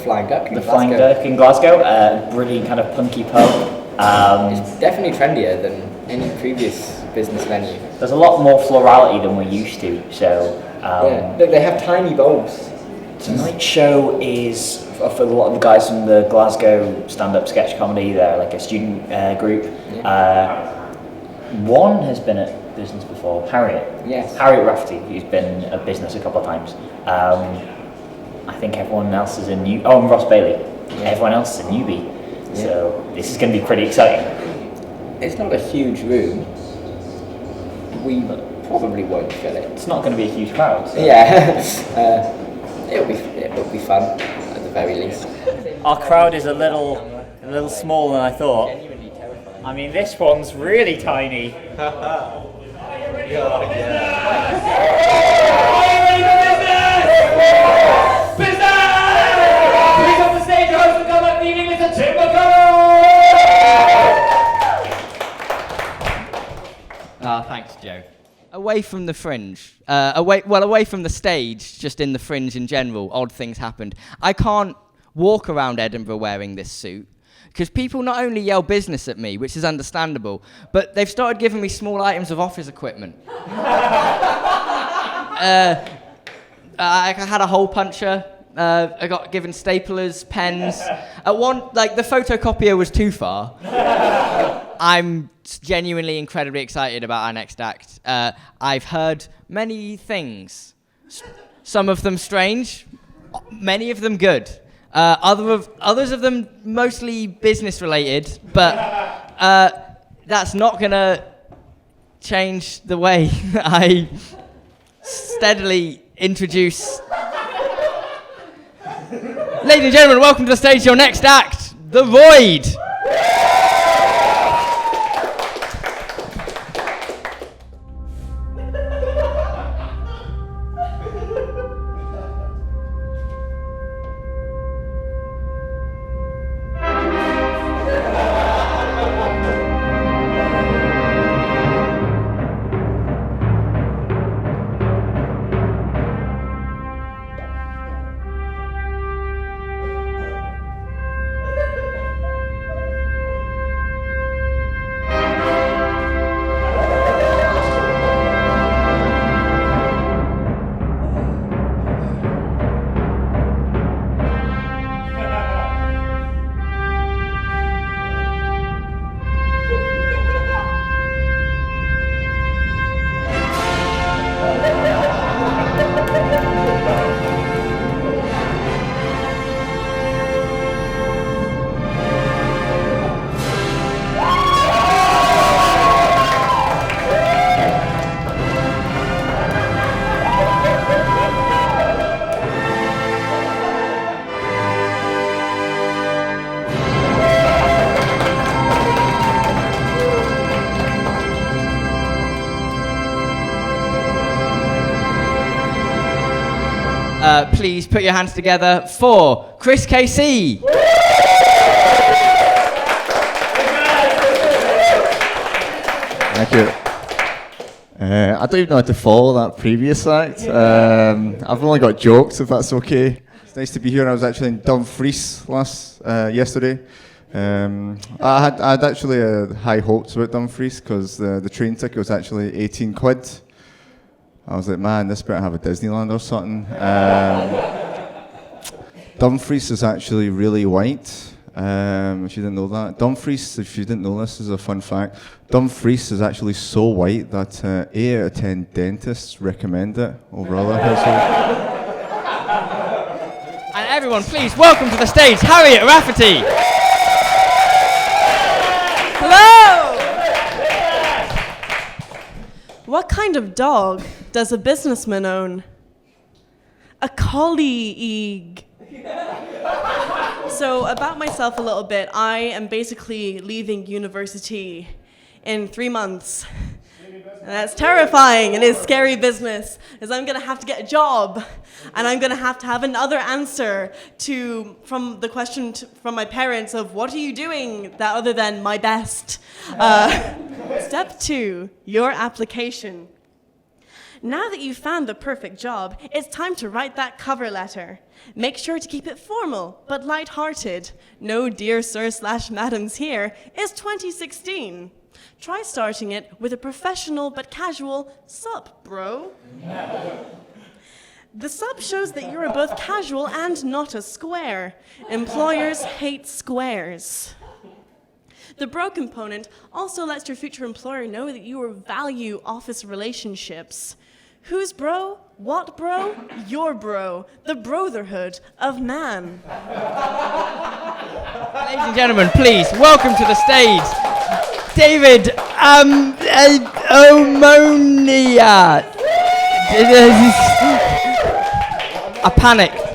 Flying Duck in the Glasgow. Flying Duck in Glasgow, brilliant kind of punky pub. It's definitely trendier than any previous business venue. There's a lot more florality than we're used to, so... Look, they have tiny bulbs. Tonight's show is, for a lot of the guys from the Glasgow stand-up sketch comedy, they're like a student group. One has been at business before, Harriet. Yes. Harriet Rafferty, who's been at business a couple of times. I think everyone else is a new... Oh, and Ross Baillie. Yeah. Everyone else is a newbie. Yeah. So this is going to be pretty exciting. It's not a huge room. We probably won't fill it. It's not going to be a huge crowd. So. Yeah. It'll be fun, at the very least. Our crowd is a little smaller than I thought. I mean, this one's really tiny. Thanks, Joe. Away from the Fringe, away from the stage, just in the Fringe in general, odd things happened. I can't walk around Edinburgh wearing this suit, because people not only yell business at me, which is understandable, but they've started giving me small items of office equipment. I had a hole puncher. I got given staplers, pens. At one, the photocopier was too far. I'm genuinely incredibly excited about our next act. I've heard many things. Some of them strange, many of them good. Others of them mostly business related, but that's not gonna change the way I steadily introduce. Ladies and gentlemen, welcome to the stage, your next act, the Roid. Please put your hands together for Chris KC. Thank you. I don't even know how to follow that previous act. I've only got jokes, if that's okay. It's nice to be here. I was actually in Dumfries yesterday. I had actually high hopes about Dumfries because the train ticket was actually 18 quid. I was like, man, this better have a Disneyland or something. Dumfries is actually really white. If you didn't know that. Dumfries, if you didn't know this, is a fun fact. Dumfries is actually so white that 8 out of 10 dentists recommend it over other households. And everyone, please welcome to the stage, Harriet Rafferty. Hello! What kind of dog does a businessman own? A colleague. So about myself a little bit, I am basically leaving university in 3 months. And that's terrifying and it's scary business, because I'm going to have to get a job, and I'm going to have another answer from the question from my parents of, what are you doing that other than my best? Step 2, your application. Now that you've found the perfect job, it's time to write that cover letter. Make sure to keep it formal, but light-hearted. No dear sir/madams here. It's 2016. Try starting it with a professional but casual, "Sup, bro?" The sup shows that you're both casual and not a square. Employers hate squares. The bro component also lets your future employer know that you value office relationships. Who's bro? What bro? Your bro. The brotherhood of man. Ladies and gentlemen, please welcome to the stage, David Aumonier. I panicked.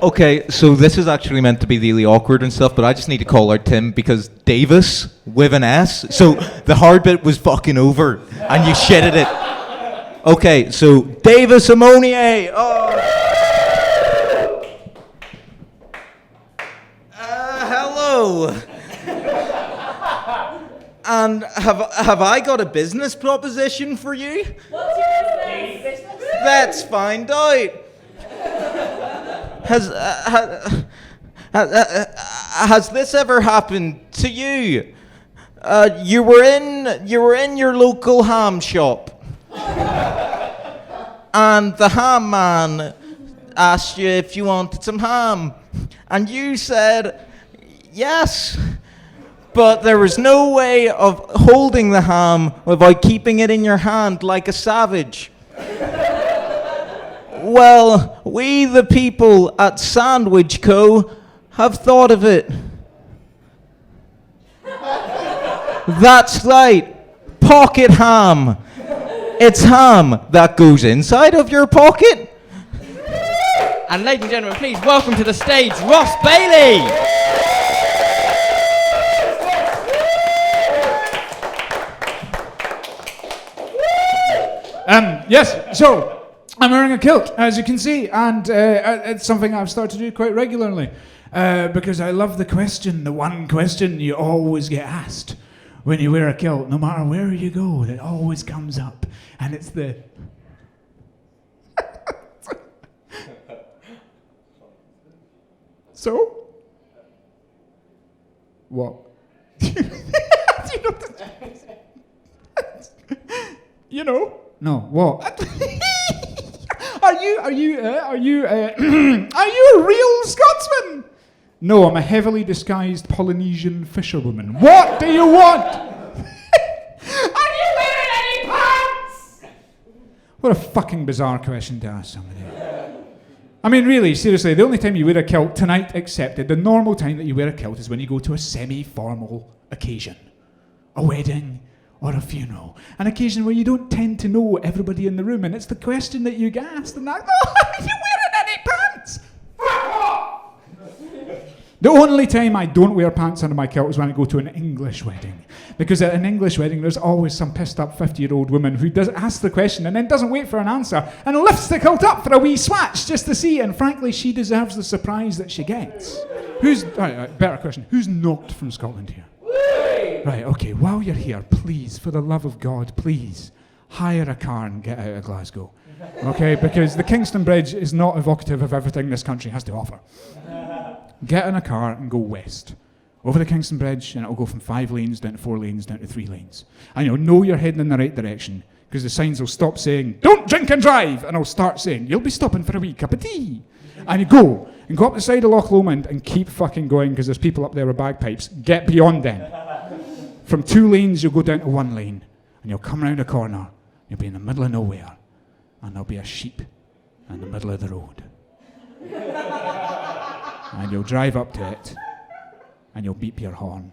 Okay, so this is actually meant to be really awkward and stuff, but I just need to call out Tim because Davis with an S. So the hard bit was fucking over, and you shitted it. Okay, so Davis Aumonier. Oh. Hello. And have I got a business proposition for you? What's your business? Let's find out. Has this ever happened to you? You were in your local ham shop, and the ham man asked you if you wanted some ham, and you said yes, but there was no way of holding the ham without keeping it in your hand like a savage. Well, we the people at Sandwich Co. have thought of it. That's right, pocket ham. It's ham that goes inside of your pocket. And ladies and gentlemen, please welcome to the stage, Ross Baillie. Yes, so I'm wearing a kilt, as you can see, and it's something I've started to do quite regularly because I love the one question you always get asked when you wear a kilt, no matter where you go, it always comes up, and it's the... So? What? You know? No, what? Are you a real Scotsman? No, I'm a heavily disguised Polynesian fisherwoman. What do you want? Are you wearing any pants? What a fucking bizarre question to ask somebody. I mean, really, seriously, the only time you wear a kilt, tonight accepted, the normal time that you wear a kilt is when you go to a semi-formal occasion. A wedding, or a funeral. An occasion where you don't tend to know everybody in the room, and it's the question that you get asked, and that's, oh, are you wearing any pants? Fuck off! The only time I don't wear pants under my kilt is when I go to an English wedding. Because at an English wedding, there's always some pissed up 50-year-old woman who does ask the question and then doesn't wait for an answer and lifts the kilt up for a wee swatch just to see, and frankly, she deserves the surprise that she gets. Better question, who's not from Scotland here? Right, okay, while you're here, please, for the love of God, please, hire a car and get out of Glasgow. Okay, because the Kingston Bridge is not evocative of everything this country has to offer. Get in a car and go west. Over the Kingston Bridge, and it'll go from 5 lanes down to 4 lanes down to 3 lanes. And you'll know you're heading in the right direction, because the signs will stop saying, "Don't drink and drive," and it'll start saying, "You'll be stopping for a wee cup of tea." And you go up the side of Loch Lomond and keep fucking going, because there's people up there with bagpipes. Get beyond them. From 2 lanes, you'll go down to 1 lane, and you'll come round a corner, you'll be in the middle of nowhere, and there'll be a sheep in the middle of the road. And you'll drive up to it, and you'll beep your horn,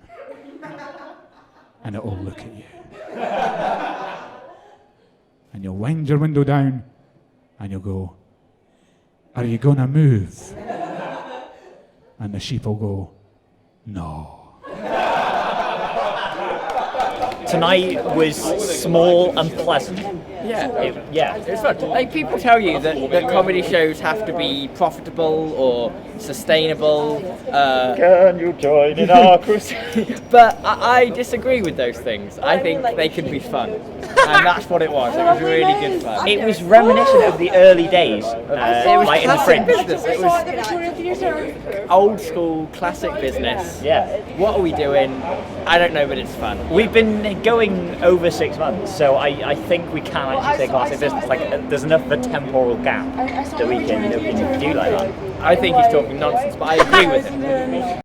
and it'll look at you. And you'll wind your window down, and you'll go, "Are you gonna move?" And the sheep will go, "No." Tonight was small and pleasant. Yeah. It's fun. Like, people tell you that comedy shows have to be profitable or sustainable. Can you join in our crusade? But I disagree with those things. I think they can be fun. And that's what it was. It was really good fun. It was reminiscent of the early days, like in the Fringe. It was old school, classic business. Yeah. What are we doing? I don't know, but it's fun. We've been going over 6 months, so I think we can actually say classic business. Like, there's enough of a temporal gap that we can do like that. I think he's talking nonsense, but I agree with him.